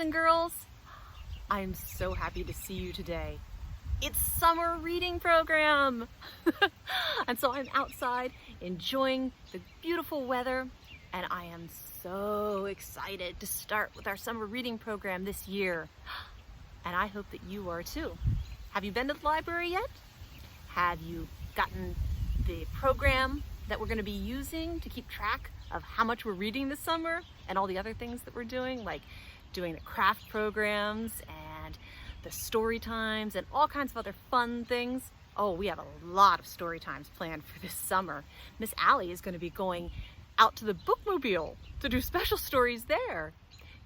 and girls. I'm so happy to see you today. It's summer reading program. And so I'm outside enjoying the beautiful weather, and I am so excited to start with our summer reading program this year. And I hope that you are too. Have you been to the library yet? Have you gotten the program that we're going to be using to keep track of how much we're reading this summer and all the other things that we're doing, like doing the craft programs and the story times and all kinds of other fun things? Oh, we have a lot of story times planned for this summer. Miss Allie is going to be going out to the bookmobile to do special stories there.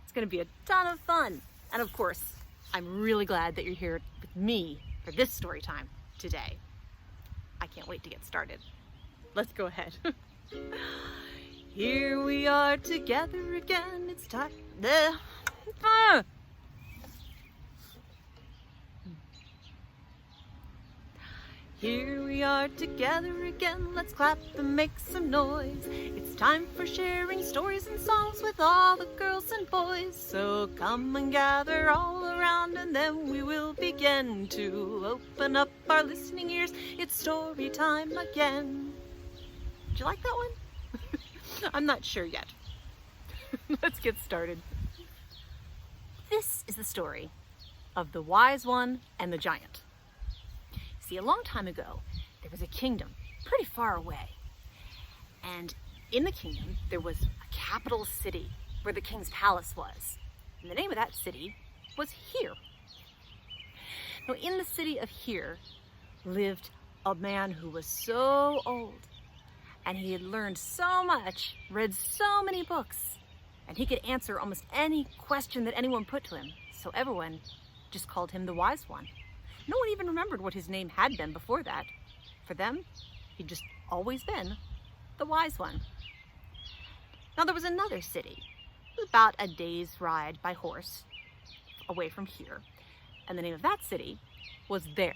It's going to be a ton of fun. And of course, I'm really glad that you're here with me for this story time today. I can't wait to get started. Let's go ahead. Here we are together again. It's time. Here we are together again. Let's clap and make some noise. It's time for sharing stories and songs with all the girls and boys. So come and gather all around, and then we will begin to open up our listening ears. It's story time again. Did you like that one? I'm not sure yet. Let's get started. This is the story of the wise one and the giant. See, a long time ago, there was a kingdom pretty far away. And in the kingdom, there was a capital city where the king's palace was. And the name of that city was Here. Now, in the city of Here lived a man who was so old, and he had learned so much, read so many books, and he could answer almost any question that anyone put to him. So everyone just called him the wise one. No one even remembered what his name had been before that. For them, he'd just always been the wise one. Now there was another city, about a day's ride by horse away from Here, and the name of that city was There.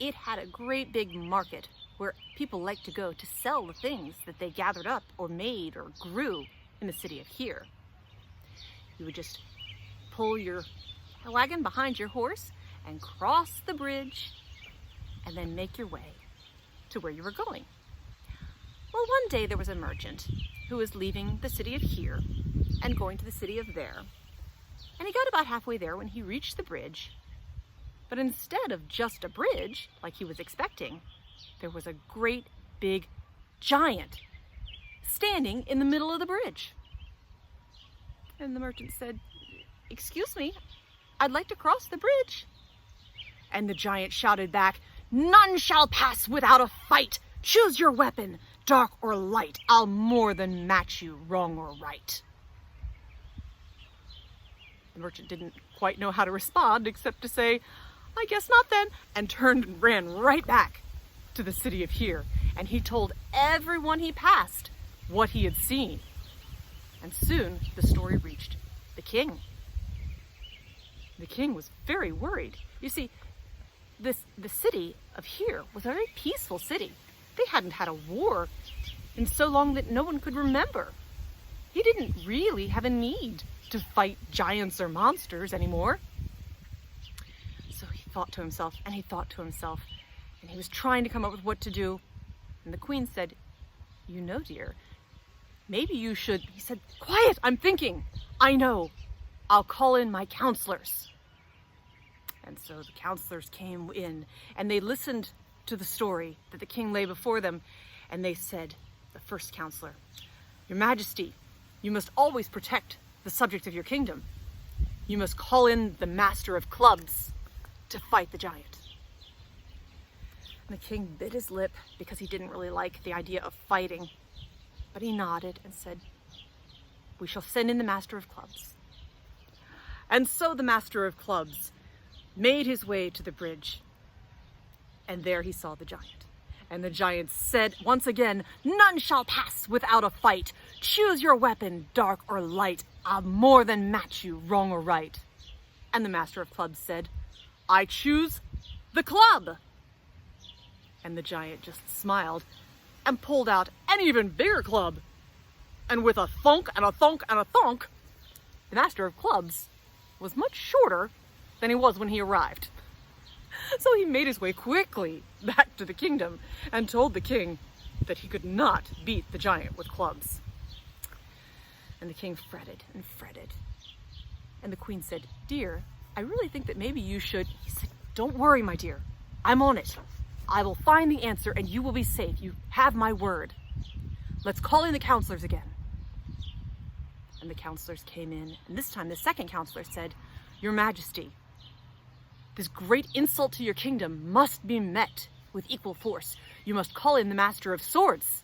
It had a great big market where people liked to go to sell the things that they gathered up or made or grew in the city of Here. You would just pull your wagon behind your horse and cross the bridge and then make your way to where you were going. Well, one day there was a merchant who was leaving the city of Here and going to the city of There. And he got about halfway there when he reached the bridge. But instead of just a bridge, like he was expecting, there was a great big giant standing in the middle of the bridge. And the merchant said, "Excuse me, I'd like to cross the bridge." And the giant shouted back, "None shall pass without a fight. Choose your weapon, dark or light. I'll more than match you, wrong or right." The merchant didn't quite know how to respond except to say, "I guess not then," and turned and ran right back to the city of Here. And he told everyone he passed what he had seen. And soon the story reached the king. The king was very worried. You see, the city of Here was a very peaceful city. They hadn't had a war in so long that no one could remember. He didn't really have a need to fight giants or monsters anymore. So he thought to himself, and he thought to himself, and he was trying to come up with what to do. And the queen said, "You know, dear, maybe you should," he said, "Quiet, I'm thinking. I know. I'll call in my counselors." And so the counselors came in, and they listened to the story that the king lay before them, and they said, the first counselor, "Your Majesty, you must always protect the subject of your kingdom. You must call in the master of clubs to fight the giant." And the king bit his lip because he didn't really like the idea of fighting, but he nodded and said, "We shall send in the master of clubs." And so the master of clubs made his way to the bridge, and there he saw the giant. And the giant said once again, "None shall pass without a fight. Choose your weapon, dark or light. I'll more than match you, wrong or right." And the master of clubs said, "I choose the club." And the giant just smiled and pulled out an even bigger club. And with a thunk and a thunk and a thunk, the master of clubs was much shorter than he was when he arrived. So he made his way quickly back to the kingdom and told the king that he could not beat the giant with clubs. And the king fretted and fretted. And the queen said, "Dear, I really think that maybe you should..." He said, "Don't worry, my dear. I'm on it. I will find the answer and you will be safe. You have my word. Let's call in the counselors again." And the counselors came in, and this time the second counselor said, "Your Majesty, this great insult to your kingdom must be met with equal force. You must call in the Master of Swords."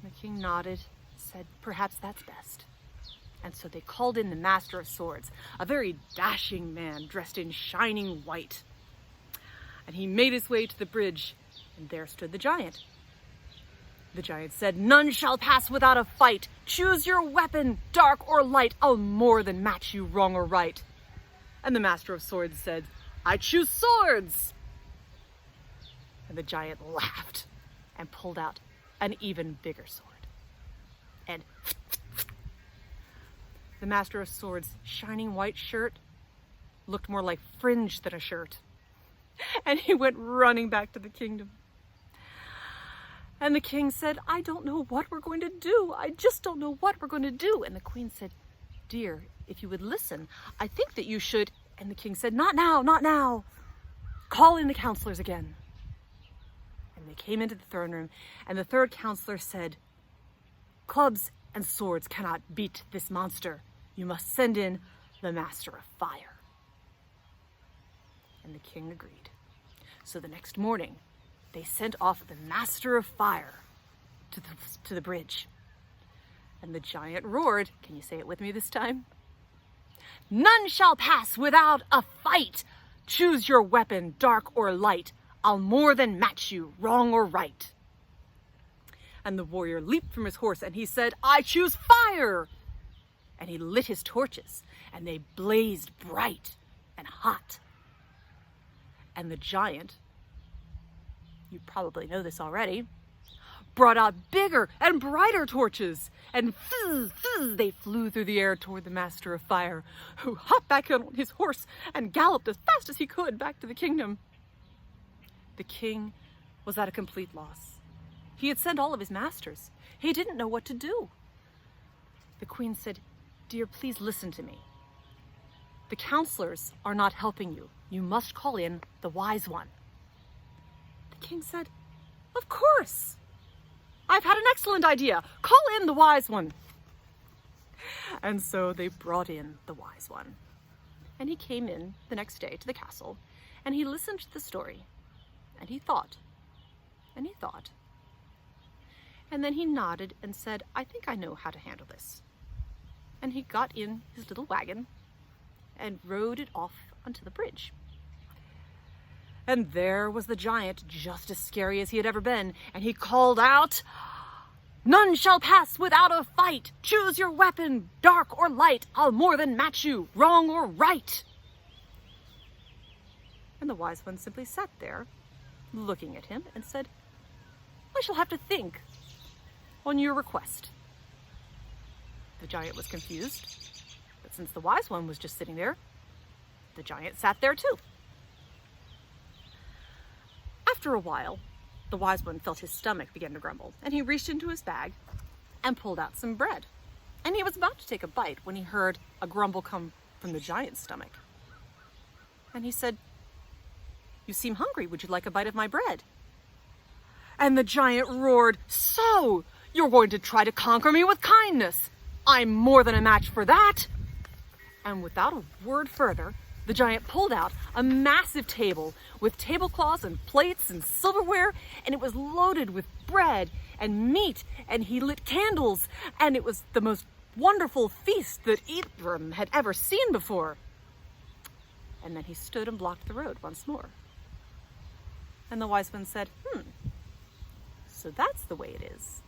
And the king nodded, said, "Perhaps that's best." And so they called in the Master of Swords, a very dashing man dressed in shining white. And he made his way to the bridge, and there stood the giant. The giant said, "None shall pass without a fight. Choose your weapon, dark or light. I'll more than match you, wrong or right." And the Master of Swords said, "I choose swords." And the giant laughed and pulled out an even bigger sword. And the Master of Swords' shining white shirt looked more like fringe than a shirt. And he went running back to the kingdom. And the king said, "I don't know what we're going to do. I just don't know what we're going to do." And the queen said, "Dear, if you would listen, I think that you should..." And the king said, "Not now, not now. Call in the counselors again." And they came into the throne room, and the third counselor said, "Clubs and swords cannot beat this monster. You must send in the Master of Fire." And the king agreed. So the next morning, they sent off the Master of Fire to the bridge. And the giant roared. Can you say it with me this time? "None shall pass without a fight. Choose your weapon, dark or light. I'll more than match you, wrong or right." And the warrior leaped from his horse and he said, "I choose fire." And he lit his torches and they blazed bright and hot. And the giant, you probably know this already, brought out bigger and brighter torches, and fizz, fizz, they flew through the air toward the Master of Fire, who hopped back on his horse and galloped as fast as he could back to the kingdom. The king was at a complete loss. He had sent all of his masters. He didn't know what to do. The queen said, "Dear, please listen to me. The counselors are not helping you. You must call in the wise one." The king said, "Of course. I've had an excellent idea. Call in the wise one." And so they brought in the wise one. And he came in the next day to the castle, and he listened to the story, and he thought, and he thought. And then he nodded and said, "I think I know how to handle this." And he got in his little wagon and rode it off onto the bridge. And there was the giant, just as scary as he had ever been, and he called out, "None shall pass without a fight. Choose your weapon, dark or light. I'll more than match you, wrong or right." And the wise one simply sat there, looking at him, and said, "I shall have to think on your request." The giant was confused, but since the wise one was just sitting there, the giant sat there too. After a while, the wise one felt his stomach begin to grumble, and he reached into his bag and pulled out some bread. And he was about to take a bite when he heard a grumble come from the giant's stomach. And he said, "You seem hungry. Would you like a bite of my bread?" And the giant roared, "So, you're going to try to conquer me with kindness? I'm more than a match for that." And without a word further, the giant pulled out a massive table with tablecloths and plates and silverware, and it was loaded with bread and meat, and he lit candles, and it was the most wonderful feast that Abram had ever seen before. And then he stood and blocked the road once more. And the wise one said, "So that's the way it is."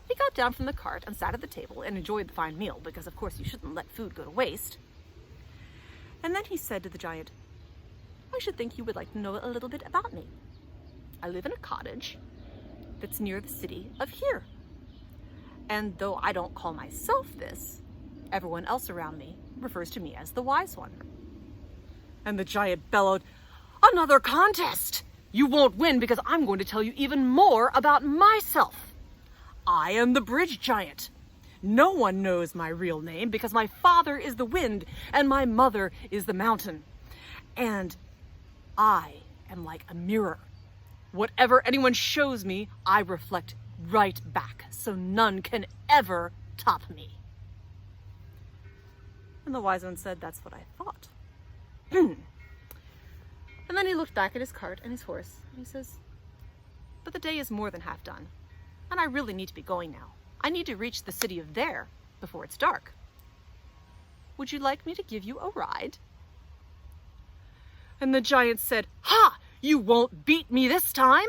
He got down from the cart and sat at the table and enjoyed the fine meal, because of course you shouldn't let food go to waste. And then he said to the giant, "I should think you would like to know a little bit about me. I live in a cottage that's near the city of here. And though I don't call myself this, everyone else around me refers to me as the wise one. And the giant bellowed, "Another contest! You won't win because I'm going to tell you even more about myself. I am the bridge giant. No one knows my real name because my father is the wind and my mother is the mountain. And I am like a mirror. Whatever anyone shows me, I reflect right back, so none can ever top me." And the wise one said, "That's what I thought." And then he looked back at his cart and his horse, and he says, "But the day is more than half done, and I really need to be going now. I need to reach the city of there before it's dark. Would you like me to give you a ride?" And the giant said, "Ha! You won't beat me this time!"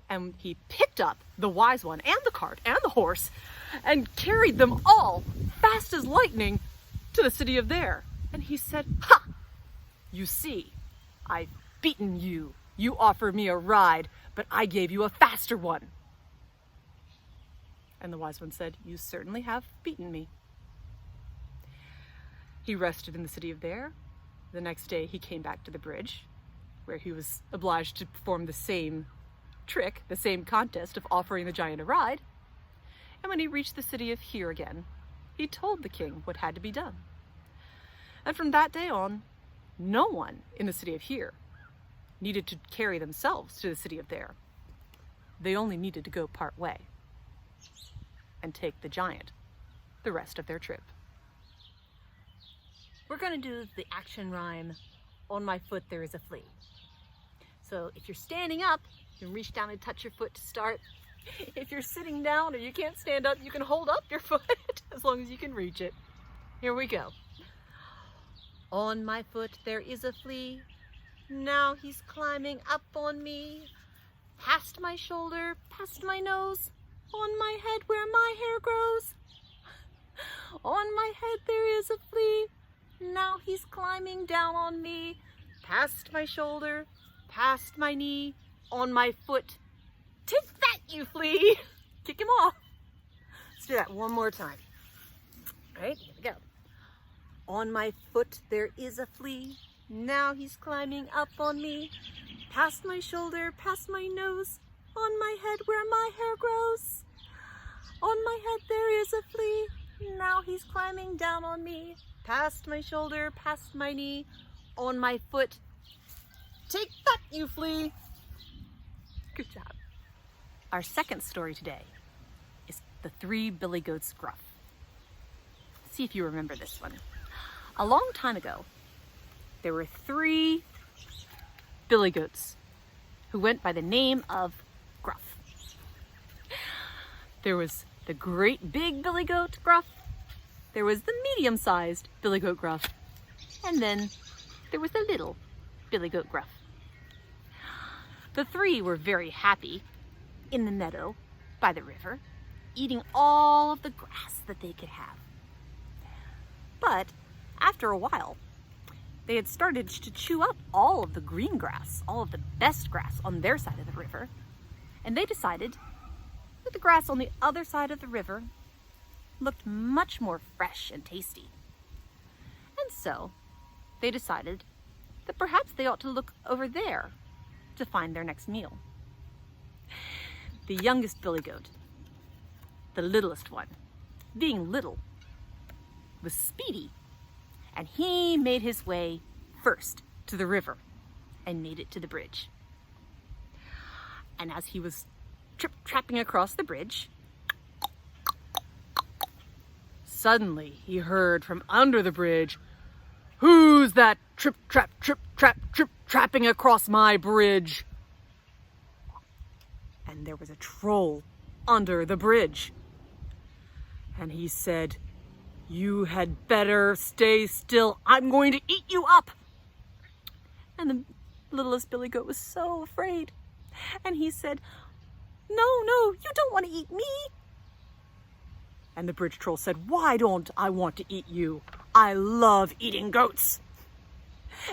And he picked up the wise one and the cart and the horse and carried them all, fast as lightning, to the city of there. And he said, "Ha! You see, I've beaten you. You offered me a ride, but I gave you a faster one." And the wise one said, "You certainly have beaten me." He rested in the city of there. The next day he came back to the bridge, where he was obliged to perform the same trick, the same contest of offering the giant a ride. And when he reached the city of here again, he told the king what had to be done. And from that day on, no one in the city of here needed to carry themselves to the city of there. They only needed to go part way and take the giant the rest of their trip. We're going to do the action rhyme, "On my foot there is a flea." So if you're standing up, you can reach down and touch your foot to start. If you're sitting down or you can't stand up, you can hold up your foot as long as you can reach it. Here we go. On my foot there is a flea. Now he's climbing up on me. Past my shoulder, past my nose. On my head where my hair grows. On my head there is a flea. Now he's climbing down on me. Past my shoulder, past my knee. On my foot. Take that, you flea! Kick him off. Let's do that one more time. All right, here we go. On my foot there is a flea. Now he's climbing up on me. Past my shoulder, past my nose. On my head where my hair grows. On my head there is a flea. Now he's climbing down on me. Past my shoulder, past my knee. On my foot. Take that, you flea! Good job. Our second story today is The Three Billy Goats Gruff. See if you remember this one. A long time ago, there were 3 billy goats who went by the name of Gruff. There was the great big billy goat Gruff, there was the medium-sized billy goat Gruff, and then there was the little billy goat Gruff. The 3 were very happy in the meadow by the river, eating all of the grass that they could have. But after a while, they had started to chew up all of the green grass, all of the best grass on their side of the river, and they decided that the grass on the other side of the river looked much more fresh and tasty. And so they decided that perhaps they ought to look over there to find their next meal. The youngest billy goat, the littlest one, being little, was speedy, and he made his way first to the river and made it to the bridge. And as he was trip-trapping across the bridge, suddenly he heard from under the bridge, "Who's that trip-trapping across my bridge?" And there was a troll under the bridge. And he said, "You had better stay still. I'm going to eat you up." And the littlest billy goat was so afraid. And he said, "No, you don't want to eat me." And the bridge troll said, "Why don't I want to eat you? I love eating goats."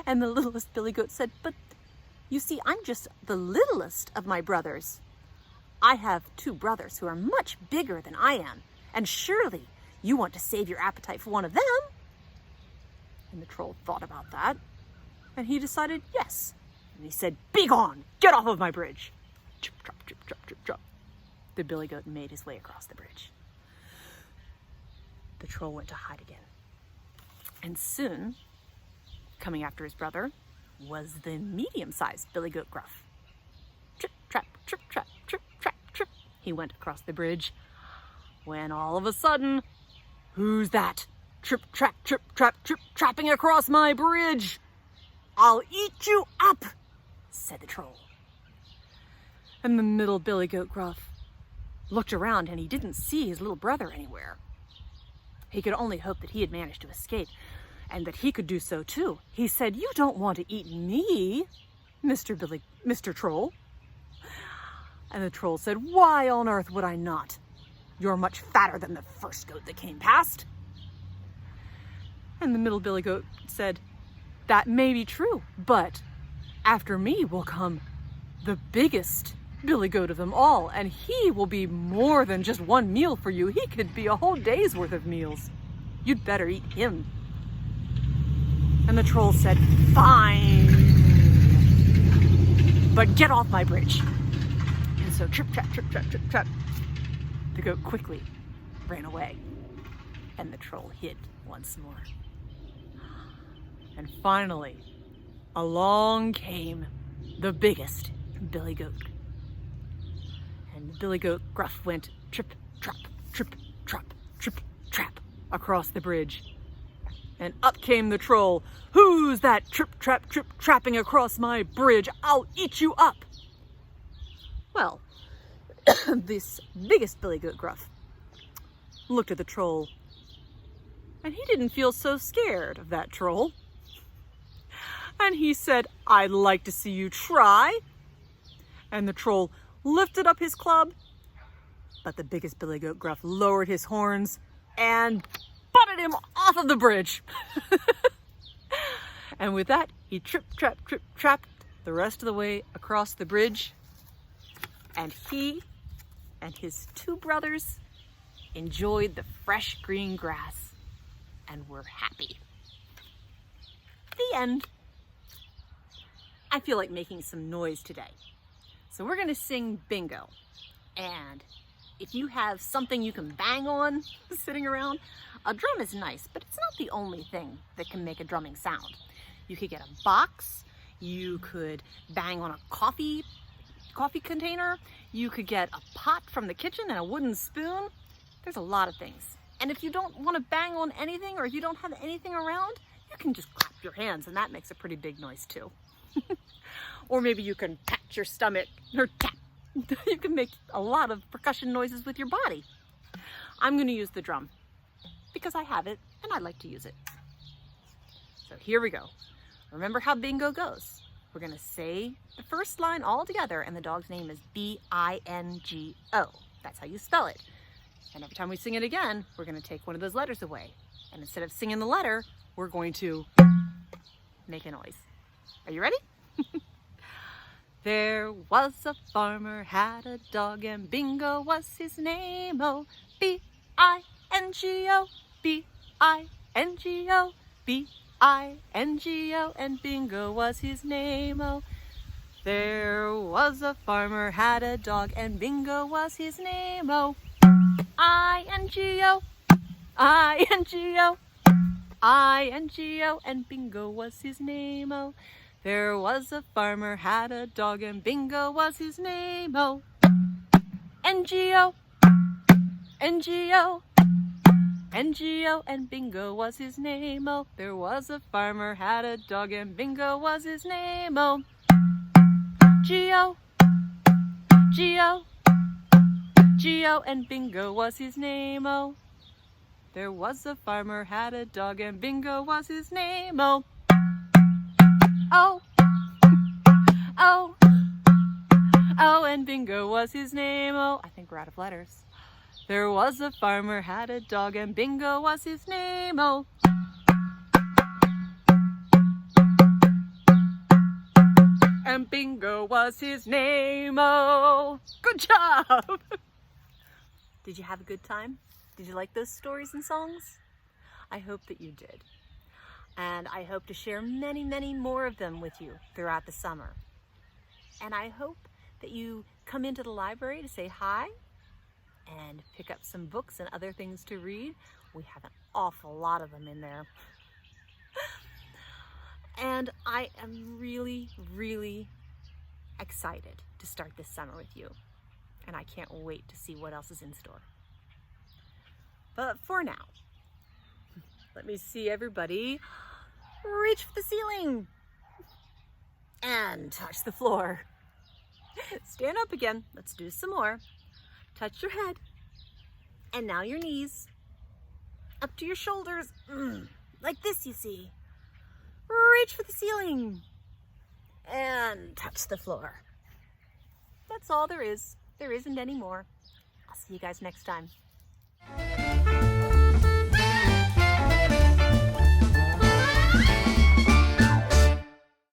And the littlest billy goat said, "But you see, I'm just the littlest of my brothers. I have 2 brothers who are much bigger than I am, and surely you want to save your appetite for one of them. And the troll thought about that, and he decided yes. And he said, "Begone! Get off of my bridge!" Chip, chop, chip, chop, chip, chop. The billy goat made his way across the bridge. The troll went to hide again. And soon, coming after his brother, was the medium-sized billy goat Gruff. Trip, trap, trip, trap, trip, trap, trip. He went across the bridge when all of a sudden, "Who's that? Trip, trap, trip, trap, trip, trapping across my bridge. I'll eat you up," said the troll. And the middle billy goat Gruff looked around and he didn't see his little brother anywhere. He could only hope that he had managed to escape and that he could do so too. He said, "You don't want to eat me, Mr. Troll." And the troll said, "Why on earth would I not? You're much fatter than the first goat that came past." And the middle billy goat said, "That may be true, but after me will come the biggest billy goat of them all, and he will be more than just one meal for you. He could be a whole day's worth of meals. You'd better eat him." And the troll said, "Fine, but get off my bridge." And so trip, trap, trip, trap, trip, trap. The goat quickly ran away, and the troll hid once more. And finally, along came the biggest billy goat. And Billy Goat Gruff went trip, trap, trip, trap, trip, trap across the bridge. And up came the troll. "Who's that trip, trap, trip, trapping across my bridge? I'll eat you up." Well, this biggest Billy Goat Gruff looked at the troll, and he didn't feel so scared of that troll. And he said, "I'd like to see you try." And the troll lifted up his club, but the biggest Billy Goat Gruff lowered his horns and butted him off of the bridge. And with that, he trip, trap, trip, trapped the rest of the way across the bridge, and he and his two brothers enjoyed the fresh green grass and were happy. The end. I feel like making some noise today. So we're gonna sing bingo. And if you have something you can bang on sitting around, a drum is nice, but it's not the only thing that can make a drumming sound. You could get a box, you could bang on a coffee container, you could get a pot from the kitchen and a wooden spoon. There's a lot of things. And if you don't want to bang on anything, or if you don't have anything around, you can just clap your hands, and that makes a pretty big noise too. Or maybe you can pat your stomach, or tap. You can make a lot of percussion noises with your body. I'm going to use the drum because I have it and I like to use it. So here we go. Remember how bingo goes. We're going to say the first line all together, and the dog's name is B-I-N-G-O. That's how you spell it. And every time we sing it again, we're going to take one of those letters away. And instead of singing the letter, we're going to make a noise. Are you ready? There was a farmer, had a dog, and Bingo was his name. Oh, B-I-N-G-O, B-I-N-G-O, B-I-N-G-O, and Bingo was his name. Oh, there was a farmer, had a dog, and Bingo was his name. Oh, I-N-G-O, I-N-G-O, I-N-G-O, and Bingo was his name. Oh, there was a farmer, had a dog, and Bingo was his name. Oh, N-G-O, N-G-O, N-G-O, and Bingo was his name. Oh, there was a farmer, had a dog, and Bingo was his name. Oh, G-O, G-O, G-O, and Bingo was his name. Oh, there was a farmer, had a dog, and Bingo was his name. Oh, oh, oh, oh, and Bingo was his name. Oh, I think we're out of letters. There was a farmer, had a dog, and Bingo was his name. Oh, and Bingo was his name. Oh, good job. Did you have a good time? Did you like those stories and songs? I hope that you did. And I hope to share many, many more of them with you throughout the summer. And I hope that you come into the library to say hi and pick up some books and other things to read. We have an awful lot of them in there. And I am really, really excited to start this summer with you. And I can't wait to see what else is in store. But for now, let me see everybody reach for the ceiling and touch the floor. Stand up again. Let's do some more. Touch your head. And now your knees. Up to your shoulders. Like this, you see. Reach for the ceiling. And touch the floor. That's all there is. There isn't any more. I'll see you guys next time.